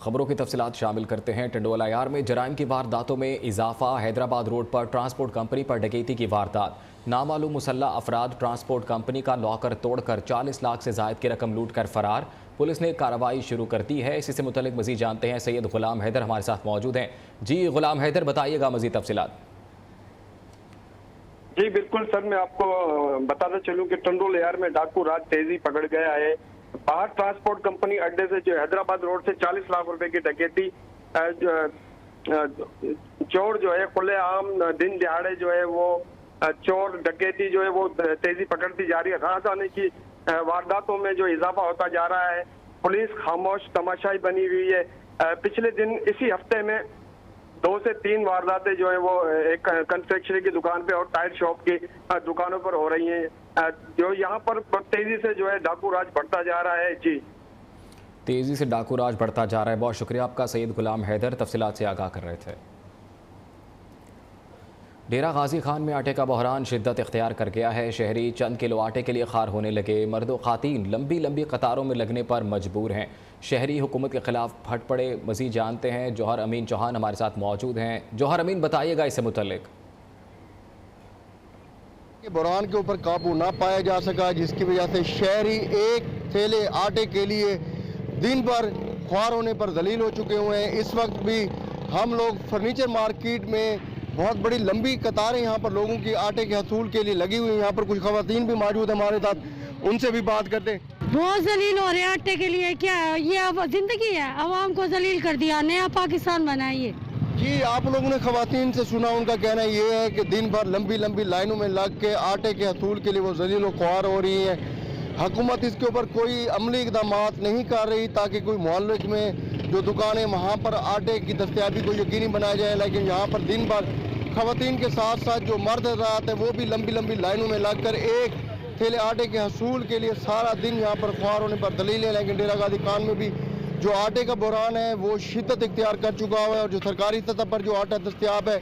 खबरों की तफसीलात शामिल करते हैं। टंडोला यार में जराइम की वारदातों में इजाफा। हैदराबाद रोड पर ट्रांसपोर्ट कंपनी पर डकैती की वारदात। नामालूम मुसल्ला अफराद ट्रांसपोर्ट कंपनी का लॉकर तोड़कर 40 लाख से जायद की रकम लूट कर फरार। पुलिस ने कार्रवाई शुरू कर दी है। इसी से मुतल्लिक मजीद जानते हैं। सैयद गुलाम हैदर हमारे साथ मौजूद हैं। जी गुलाम हैदर, बताइएगा मजीद तफसीलात। जी बिल्कुल सर, मैं आपको बताना चलूं कि टंडोला यार में डाकू राज तेजी पकड़ गया है। बाहर ट्रांसपोर्ट कंपनी अड्डे से जो हैदराबाद रोड से 40 लाख रुपए की डकैती चोर जो है खुलेआम दिन दिहाड़े जो है वो चोर डकैती जो है वो तेजी पकड़ती जा रही है। रात आने की वारदातों में जो इजाफा होता जा रहा है। पुलिस खामोश तमाशाई बनी हुई है। पिछले दिन इसी हफ्ते में 2 से 3 वारदातें जो है वो एक कंफेक्शनरी की दुकान पे और टायर शॉप की दुकानों पर हो रही हैं। जो यहाँ पर तेजी से जो है डाकू राज बढ़ता जा रहा है। जी, तेजी से डाकू राज बढ़ता जा रहा है। बहुत शुक्रिया आपका सैयद गुलाम हैदर, तफसीलात से आगाह कर रहे थे। डेरा गाजी खान में आटे का बहरान शिद्दत इख्तियार कर गया है। शहरी चंद किलो आटे के लिए खार होने लगे। मर्द खातीन लंबी लंबी कतारों में लगने पर मजबूर हैं। शहरी हुकूमत के खिलाफ फट पड़े। मजीद जानते हैं। जौहर अमीन चौहान हमारे साथ मौजूद हैं। जौहर अमीन, बताइएगा इससे मुतल्लिक। बहरान के ऊपर काबू ना पाया जा सका, जिसकी वजह से शहरी एक थैले आटे के लिए दिन भर ख्वार होने पर दलील हो चुके हुए हैं। इस वक्त भी हम लोग फर्नीचर मार्केट में बहुत बड़ी लंबी कतारें यहाँ पर लोगों की आटे के हसूल के लिए लगी हुई हैं। यहाँ पर कुछ खवातीन भी मौजूद है हमारे साथ, उनसे भी बात करते हैं। बहुत जलील हो रहे हैं आटे के लिए। क्या है ये, अब जिंदगी है, अवाम को जलील कर दिया। नया पाकिस्तान बनाइए। जी, आप लोगों ने खवातीन से सुना, उनका कहना ये है कि दिन भर लंबी लंबी लाइनों में लग के आटे के हसूल के लिए वो जलील व ख्वार हो रही हैं। हुकूमत इसके ऊपर कोई अमली इकदाम नहीं कर रही ताकि कोई मोहल्ले में जो दुकानें वहाँ पर आटे की दस्तयाबी को यकीनी बनाया जाए। लेकिन यहाँ पर दिन भर खवातीन के साथ साथ जो मर्द हज़रात हैं वो भी लंबी लंबी लाइनों में लगकर एक थैले आटे के हसूल के लिए सारा दिन यहाँ पर ख्वार होने पर दलील है। लेकिन डेरा गाजी खान में भी जो आटे का बहरान है वो शिद्दत इख्तियार कर चुका हुआ है और जो सरकारी सतह पर जो आटा दस्तयाब है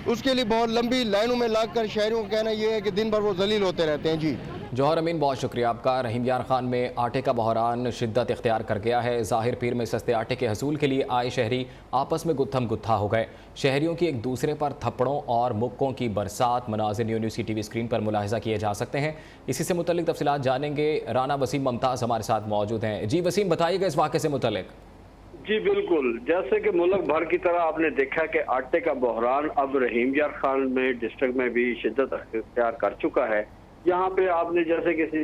उसके लिए बहुत लंबी लाइनों में लगकर शहरियों का कहना यह है कि दिन भर वो जलील होते रहते हैं। जी जौहर अमीन, बहुत शुक्रिया आपका। रहीम यार खान में आटे का बहरान शिद्दत इख्तियार कर गया है। ज़ाहिर पीर में सस्ते आटे के हसूल के लिए आए शहरी आपस में गुत्थम गुत्था हो गए। शहरियों की एक दूसरे पर थप्पड़ों और मुक्कों की बरसात मनाज़िर यूनिवर्सिटी टीवी स्क्रीन पर मुलाहिजा किए जा सकते हैं। इसी से मुतल्लिक तफसीलात जानेंगे। राना वसीम मुमताज़ हमारे साथ मौजूद हैं। जी वसीम, बताइएगा इस वाक़े से मुतल्लिक। जी बिल्कुल, जैसे कि मुल्क भर की तरह आपने देखा कि आटे का बहरान अब रहीम यार खान में डिस्ट्रिक्ट में भी शिद्दत इख्तियार कर चुका है। यहाँ पे आपने जैसे किसी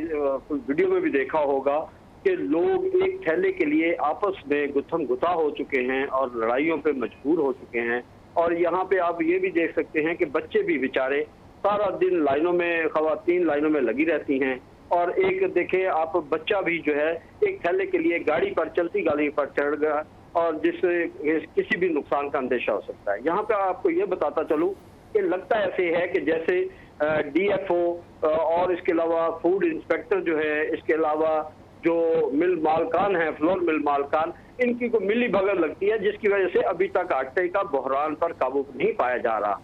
वीडियो में भी देखा होगा कि लोग एक थैले के लिए आपस में गुत्थम गुत्था हो चुके हैं और लड़ाइयों पे मजबूर हो चुके हैं। और यहाँ पे आप ये भी देख सकते हैं कि बच्चे भी बेचारे सारा दिन लाइनों में, खवातीन लाइनों में लगी रहती हैं। और एक देखे आप, बच्चा भी जो है एक थैले के लिए गाड़ी पर, चलती गाड़ी पर चढ़ गया और जिससे किसी भी नुकसान का अंदेशा हो सकता है। यहाँ पे आपको ये बताता चलूँ कि लगता ऐसे है कि जैसे DFO और इसके अलावा फूड इंस्पेक्टर जो है, इसके अलावा जो मिल मालकान है, फ्लोर मिल मालकान, इनकी को मिली भगत लगती है, जिसकी वजह से अभी तक आटे का बहरान पर काबू नहीं पाया जा रहा।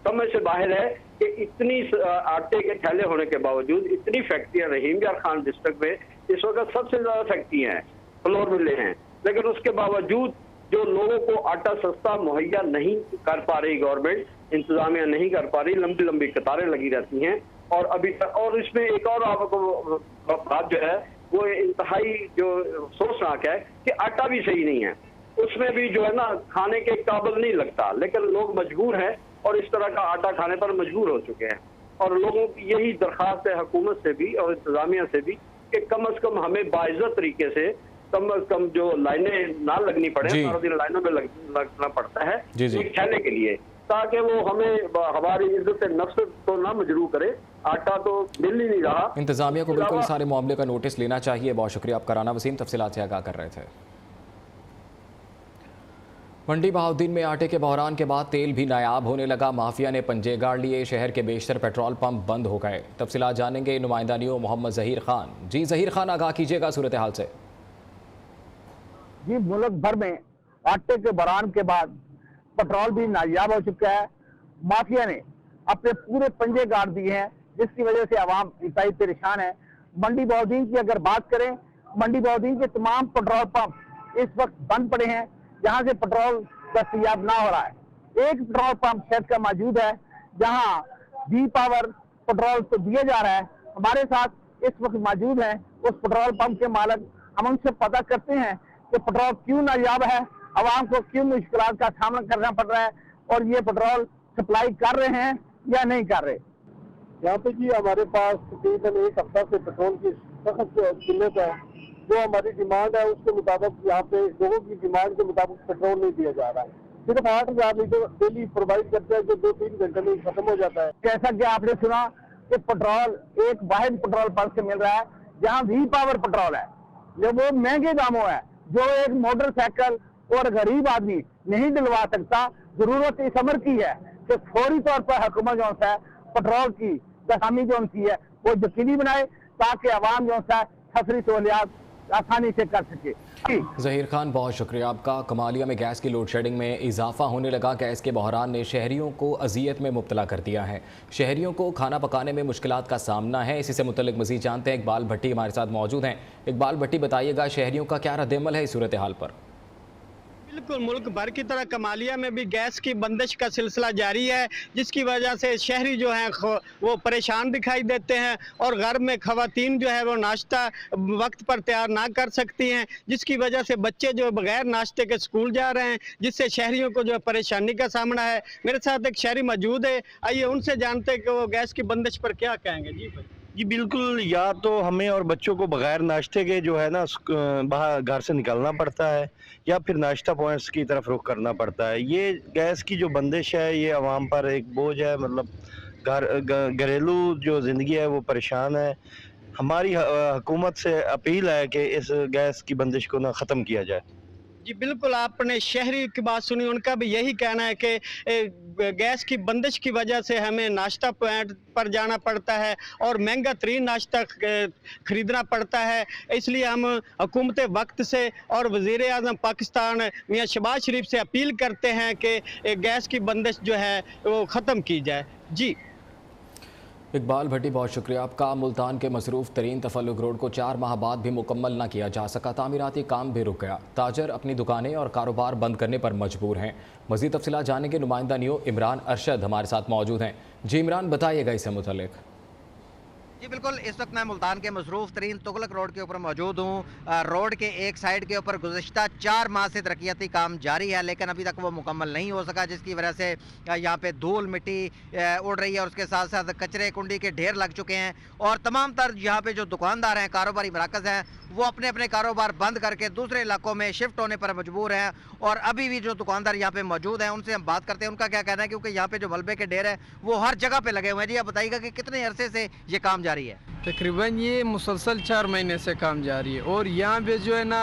समझ से बाहर है कि इतनी आटे के थैले होने के बावजूद इतनी फैक्ट्रियां रहीम यार खान डिस्ट्रिक्ट में इस वक्त सबसे ज्यादा फैक्ट्रियां हैं, फ्लोर मिलें हैं, लेकिन उसके बावजूद जो लोगों को आटा सस्ता मुहैया नहीं कर पा रही गवर्नमेंट, इंतजामिया नहीं कर पा रही, लंबी लंबी कतारें लगी रहती हैं। और अभी तक, और इसमें एक और आपको बात जो है वो इंतहाई जो अफसोसनाक है कि आटा भी सही नहीं है, उसमें भी जो है ना खाने के काबिल नहीं लगता, लेकिन लोग मजबूर हैं और इस तरह का आटा खाने पर मजबूर हो चुके हैं। और लोगों की यही दरख्वास्त है हुकूमत से भी और इंतजामिया से भी कि कम अज कम हमें बाइज्जत तरीके से कम अज कम जो लाइनें ना लगनी पड़े, सारा दिन लाइनों में लगना पड़ता है एक थैले के लिए, ताकि वो हमें हमारी इज्जत नफ्स तो ना मजरूह करे। आटा तो मिल ही नहीं रहा। इंतजामिया को बिल्कुल सारे मामले का नोटिस लेना चाहिए। बहुत शुक्रिया आपका राना वसीम, तफसीलात से आगाह कर रहे थे। मंडी बहाउद्दीन में आटे के बहरान के बाद तेल भी नायाब होने लगा। माफिया ने पंजे गाड़ लिए। शहर के बेशतर पेट्रोल पंप बंद हो गए। तफसीलात जानेंगे नुमाइंदा न्यू मोहम्मद जहीर खान। जी जहीर खान, आगाह कीजिएगा सूरत हाल से। जी, मुल्क भर में आटे के बहरान के बाद पेट्रोल भी नायाब हो चुका है। माफिया ने अपने पूरे पंजे गाड़ दिए हैं, जिसकी वजह से आवाम इंतहाई परेशान है। मंडी बहाउद्दीन की अगर बात करें, मंडी बहाउद्दीन के तमाम पेट्रोल पंप इस वक्त बंद पड़े हैं, जहां से पेट्रोल दस्तयाब ना हो रहा है। एक पेट्रोल पंप शहर का मौजूद है जहां वी पावर पेट्रोल तो दिया जा रहा है। हमारे साथ इस वक्त मौजूद है उस पेट्रोल पंप के मालिक। हम उनसे पता करते हैं कि पेट्रोल क्यों नायाब है, आवाम को क्यों मुश्किलात का सामना करना पड़ रहा है और ये पेट्रोल सप्लाई कर रहे हैं या नहीं कर रहे। यहाँ पे जी हमारे पास तकरीबन एक हफ्ता से पेट्रोल की सख्त किल्लत है। जो हमारी डिमांड है उसके मुताबिक यहाँ पे लोगों की डिमांड के मुताबिक पेट्रोल नहीं दिया जा रहा है। सिर्फ 8,000 लीटर डेली प्रोवाइड करते हैं जो 2-3 घंटे में खत्म हो जाता है। जैसा कि आपने सुना कि पेट्रोल एक वाहिद पेट्रोल पंप से मिल रहा है जहाँ वी पावर पेट्रोल है जो वो महंगे दामों है, जो एक मोटरसाइकिल और गरीब आदमी नहीं दिलवा सकता। जरूरत इस अमर की है कि फौरी तौर पर हुकूमत जो है पेट्रोल की दखामी जो है वो यकीनी बनाए ताकि आवाम जो है फसली सहूलियात आसानी से कर सके। ज़हीर खान, बहुत शुक्रिया आपका। कमालिया में गैस की लोड शेडिंग में इजाफा होने लगा। गैस के बहरान ने शहरियों को अजियत में मुब्तला कर दिया है। शहरियों को खाना पकाने में मुश्किलात का सामना है। इसी से मुतल्लिक मज़ीद जानते हैं। इकबाल भट्टी हमारे साथ मौजूद हैं। इकबाल भट्टी, बताइएगा शहरियों का क्या रद्द-ए-अमल है इस सूरत हाल पर? बिल्कुल, मुल्क भर की तरह कमालिया में भी गैस की बंदिश का सिलसिला जारी है, जिसकी वजह से शहरी जो हैं वो परेशान दिखाई देते हैं और घर में खवातीन जो है वो नाश्ता वक्त पर तैयार ना कर सकती हैं, जिसकी वजह से बच्चे जो बगैर नाश्ते के स्कूल जा रहे हैं, जिससे शहरियों को जो है परेशानी का सामना है। मेरे साथ एक शहरी मौजूद है, आइए उनसे जानते हैं कि वो गैस की बंदिश पर क्या कहेंगे। जी भाई। जी बिल्कुल, या तो हमें और बच्चों को बगैर नाश्ते के जो है ना बाहर घर से निकलना पड़ता है या फिर नाश्ता पॉइंट्स की तरफ रुख करना पड़ता है। ये गैस की जो बंदिश है ये आवाम पर एक बोझ है, मतलब घरेलू जो ज़िंदगी है वो परेशान है। हमारी हुकूमत से अपील है कि इस गैस की बंदिश को ना ख़त्म किया जाए। जी बिल्कुल, आपने शहरी की बात सुनी, उनका भी यही कहना है कि गैस की बंदिश की वजह से हमें नाश्ता पॉइंट पर जाना पड़ता है और महंगा तरीन नाश्ता खरीदना पड़ता है। इसलिए हम हुकूमत वक्त से और वज़ीर आज़म पाकिस्तान मियां शहबाज शरीफ से अपील करते हैं कि गैस की बंदिश जो है वो ख़त्म की जाए। जी इकबाल भट्टी, बहुत शुक्रिया आपका। मुल्तान के मसरूफ़ तरीन तफल्लुक रोड को 4 माह बाद भी मुकम्मल न किया जा सका। तामीराती काम भी रुक गया। ताजर अपनी दुकानें और कारोबार बंद करने पर मजबूर हैं। मज़ीद तफसीलात जानने के नुमाइंदा न्यू इमरान अरशद हमारे साथ मौजूद हैं। जी इमरान, बताइएगा इससे मुतल्लिक। जी बिल्कुल, इस वक्त मैं मुल्तान के मसरूफ़ तरीन तुगलक रोड के ऊपर मौजूद हूँ। रोड के एक साइड के ऊपर गुज़श्ता 4 माह से तरक्याती काम जारी है, लेकिन अभी तक वो मुकम्मल नहीं हो सका, जिसकी वजह से यहाँ पे धूल मिट्टी उड़ रही है और उसके साथ साथ कचरे कुंडी के ढेर लग चुके हैं और तमाम तर यहाँ पे जो दुकानदार हैं, कारोबारी मराकज़ हैं, वो अपने अपने कारोबार बंद करके दूसरे इलाकों में शिफ्ट होने पर मजबूर हैं। और अभी भी जो दुकानदार यहाँ पे मौजूद हैं उनसे हम बात करते हैं, उनका क्या कहना है, क्योंकि यहाँ पे जो मलबे के ढेर है वो हर जगह पे लगे हुए हैं। जी आप बताइएगा कि कितने अरसे से ये काम जारी है? तकरीबन ये मुसलसल 4 महीने से काम जारी है और यहाँ पे जो है ना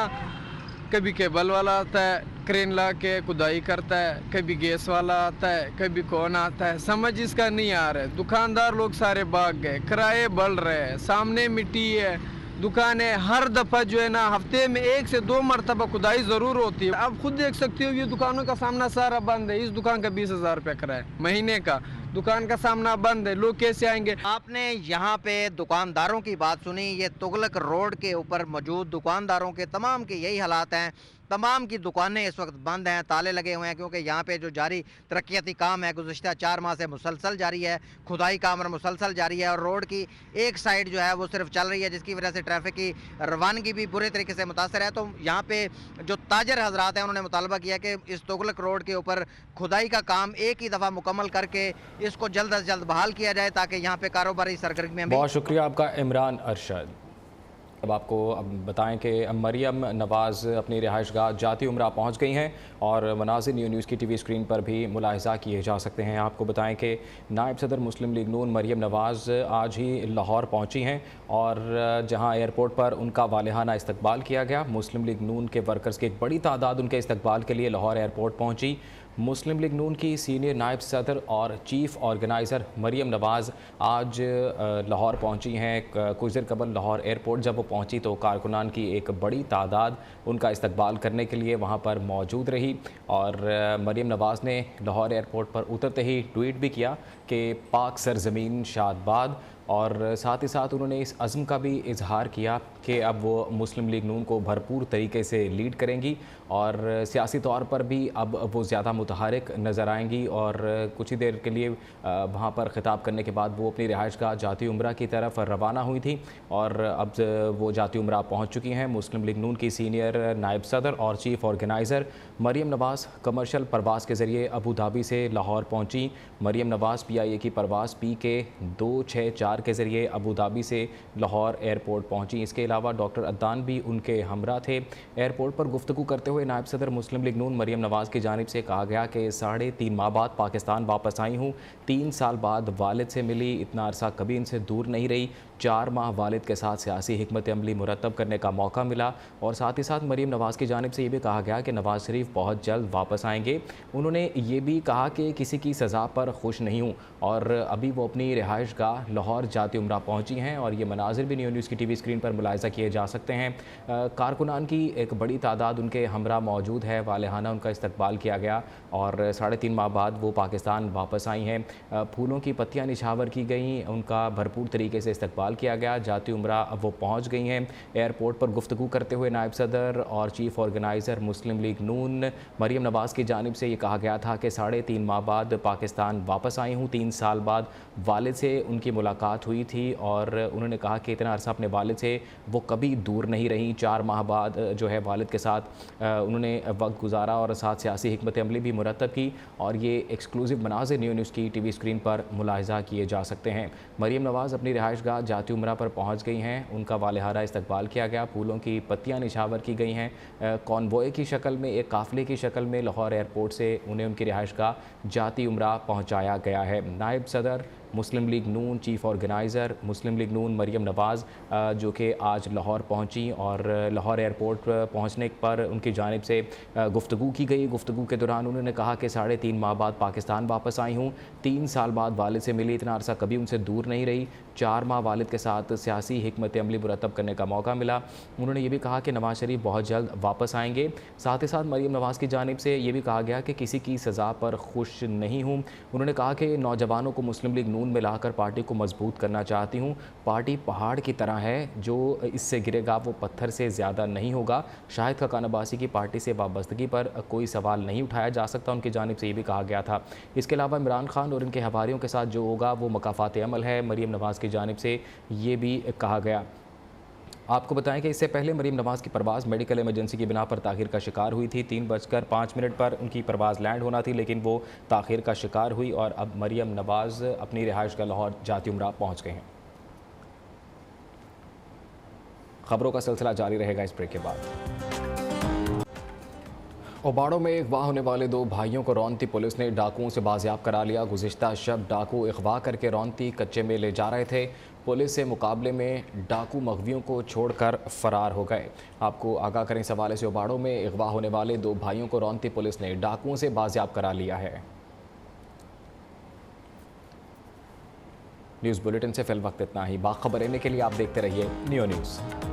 कभी केबल वाला आता है, क्रेन ला के खुदाई करता है, कभी गैस वाला आता है, कभी कौन आता है, समझ इसका नहीं आ रहा है। दुकानदार लोग सारे भाग गए, किराए बढ़ रहे हैं, सामने मिट्टी है, दुकानें हर दफ़ा जो है ना हफ्ते में 1 से 2 मरतबा खुदाई ज़रूर होती है। आप खुद देख सकते हो ये दुकानों का सामना सारा बंद है। इस दुकान का 20,000 रुपया किराया महीने का, दुकान का सामना बंद है, लोग कैसे आएंगे? आपने यहाँ पे दुकानदारों की बात सुनी। ये तुगलक रोड के ऊपर मौजूद दुकानदारों के तमाम के यही हालात हैं। तमाम की दुकानें इस वक्त बंद हैं, ताले लगे हुए हैं, क्योंकि यहाँ पे जो जारी तरक्याती काम है गुज़श्ता 4 माह से मुसलसल जारी है। खुदाई का अमर मुसलसल जारी है और रोड की एक साइड जो है वो सिर्फ चल रही है, जिसकी वजह से ट्रैफिक की रवानगी भी बुरे तरीके से मुतासर है। तो यहाँ पे जो ताजर हजरात हैं उन्होंने मुतालबा किया कि इस तुगलक रोड के ऊपर खुदाई का काम एक ही दफ़ा मुकम्मल करके इसको जल्द अज जल्द बहाल किया जाए, ताकि यहाँ पे कारोबारी सरगर्मियाँ। बहुत शुक्रिया आपका इमरान अरशद। अब आपको अब बताएं कि मरियम नवाज़ अपनी रिहाइशगाह जाती उम्रा पहुंच गई हैं और मनाज़िर न्यूज़ की टीवी स्क्रीन पर भी मुलाहिज़ा किए जा सकते हैं। आपको बताएं कि नायब सदर मुस्लिम लीग नून मरियम नवाज़ आज ही लाहौर पहुंची हैं और जहां एयरपोर्ट पर उनका वालिहाना इस्तकबाल किया गया। मुस्लिम लीग नून के वर्कर्स की एक बड़ी तादाद उनके इस्तकबाल के लिए लाहौर एयरपोर्ट पहुँची। मुस्लिम लीग नून की सीनियर नायब सदर और चीफ़ ऑर्गेनाइज़र मरियम नवाज़ आज लाहौर पहुंची हैं। कुछ देर कबल लाहौर एयरपोर्ट जब वो पहुंची तो कारकुनान की एक बड़ी तादाद उनका इस्तकबाल करने के लिए वहां पर मौजूद रही और मरियम नवाज़ ने लाहौर एयरपोर्ट पर उतरते ही ट्वीट भी किया कि पाक सरजमीन शादबाद और साथ ही साथ उन्होंने इस अज़्म का भी इजहार किया कि अब वो मुस्लिम लीग नून को भरपूर तरीके से लीड करेंगी और सियासी तौर पर भी अब वो ज़्यादा मुतहरिक नज़र आएंगी। और कुछ ही देर के लिए वहाँ पर ख़िताब करने के बाद वो अपनी रिहाइशगाह जाती उम्रा की तरफ रवाना हुई थी और अब वो जाती उम्रा पहुँच चुकी हैं। मुस्लिम लीग नून की सीनियर नायब सदर और चीफ़ ऑर्गेनाइज़र मरियम नवाज़ कमर्शल परवाज़ के ज़रिए अबू धाबी से लाहौर पहुँची। मरियम नवाज़ PIA की परवाज़ PK 264 के ज़रिए अबू धाबी से लाहौर एयरपोर्ट पहुँची। इसके अलावा डॉक्टर अद्दान भी उनके हमरा थे। एयरपोर्ट पर गुफ्तगू करते हुए नायब सदर मुस्लिम लीग नून मरियम नवाज़ की जानिब से कहा गया कि 3.5 माह बाद पाकिस्तान वापस आई हूँ, 3 साल बाद वालिद से मिली, इतना अरसा कभी इनसे दूर नहीं रही, 4 माह वालिद के साथ सियासी हिकमत अमली मुरतब करने का मौका मिला। और साथ ही साथ मरियम नवाज़ की जानिब से ये भी कहा गया कि नवाज़ शरीफ बहुत जल्द वापस आएंगे। उन्होंने ये भी कहा कि किसी की सज़ा पर खुश नहीं हूँ और अभी वो अपनी रिहाइश गाह लाहौर जाती उम्रा पहुँची हैं और ये मनाजिर भी न्यूज़ की TV स्क्रीन पर मुलाहिज़ा किए जा सकते हैं। कारकुनान की एक बड़ी तादाद उनके हमरा मौजूद है, वालेहाना उनका इस्तकबाल किया गया और 3.5 माह बाद वो पाकिस्तान वापस आई हैं। फूलों की पत्तियाँ निछावर की गई, उनका भरपूर तरीके से इस्तकबाल किया गया। जाती उम्रा अब वो पहुँच गई हैं। एयरपोर्ट पर गुफ्तगू करते हुए नायब सदर और चीफ़ ऑर्गेनाइज़र मुस्लिम लीग नून मरियम नवाज़ की जानिब से ये कहा गया था कि 3.5 माह बाद पाकिस्तान वापस आई हूँ, 3 साल बाद वालिद से उनकी मुलाकात हुई थी और उन्होंने कहा कि इतना अरसा अपने वालिद से वो कभी दूर नहीं रही। 4 माह बाद जो है वालिद के साथ उन्होंने वक्त गुजारा और साथ सियासी हिकमत अमली भी मुरतब की और ये एक्सक्लूसिव मनाज़िर न्यूज़ की TV स्क्रीन पर मुलाहिज़ा किए जा सकते हैं। मरियम नवाज़ अपनी रिहाइशगाह जाती उम्रा पर पहुँच गई हैं, उनका वालेहाना इस्तकबाल किया गया, फूलों की पत्तियाँ निछावर की गई हैं। कॉन्वॉय की शक्ल में, एक काफ़िले की शक्ल में लाहौर एयरपोर्ट से उन्हें उनकी रिहाइशगाह जाती उम्रा पहुँचाया गया है। नायब सदर मुस्लिम लीग नून चीफ़ ऑर्गेनाइज़र मुस्लिम लीग नून मरियम नवाज़ जो कि आज लाहौर पहुंची और लाहौर एयरपोर्ट पहुंचने पर उनकी जानिब से गुफ्तगू की गई। गुफ्तगू के दौरान उन्होंने कहा कि 3.5 माह बाद पाकिस्तान वापस आई हूँ, 3 साल बाद वालिद से मिली, इतना अरसा कभी उनसे दूर नहीं रही, 4 माह वालिद के साथ सियासी हिकमत अमली मुरतब करने का मौका मिला। उन्होंने ये भी कहा कि नवाज़ शरीफ बहुत जल्द वापस आएंगे। साथ ही साथ मरियम नवाज़ की जानिब से ये भी कहा गया कि किसी की सज़ा पर खुश नहीं हूँ। उन्होंने कहा कि नौजवानों को मुस्लिम लीग नून में लाकर पार्टी को मजबूत करना चाहती हूँ। पार्टी पहाड़ की तरह है, जो इससे गिरेगा वो पत्थर से ज़्यादा नहीं होगा। शाहिद खाकान अब्बासी की पार्टी से वाबस्तगी पर कोई सवाल नहीं उठाया जा सकता, उनकी जानिब से ये भी कहा गया था। इसके अलावा इमरान खान और इनके हवारियों के साथ जो होगा वो मकाफात अमल है, मरियम नवाज़ की जानिब से ये भी कहा गया। आपको बताएं कि इससे पहले मरियम नवाज़ की परवाज़ मेडिकल इमरजेंसी की बिना पर ताख़ीर का शिकार हुई थी। 3:05 पर उनकी परवाज़ लैंड होना थी, लेकिन वो ताख़ीर का शिकार हुई और अब मरियम नवाज़ अपनी रिहाइश का लाहौर जाती उम्रा पहुँच गए हैं। खबरों का सिलसिला जारी रहेगा इस ब्रेक के बाद। ओबाड़ों में अगवा होने वाले 2 भाइयों को रौनती पुलिस ने डाकुओं से बाजियाब करा लिया। गुज़िश्ता शब डाकू अगवा करके रौनती कच्चे में ले जा रहे थे। पुलिस से मुकाबले में डाकू मगवियों को छोड़कर फरार हो गए। आपको आगाह करें इस हवाले से ओबाड़ों में अगवा होने वाले 2 भाइयों को रौनती पुलिस ने डाकुओं से बाजियाब करा लिया है। न्यूज़ बुलेटिन से फिल वक्त इतना ही। बाखबर रहने के लिए आप देखते रहिए नियो न्यूज़।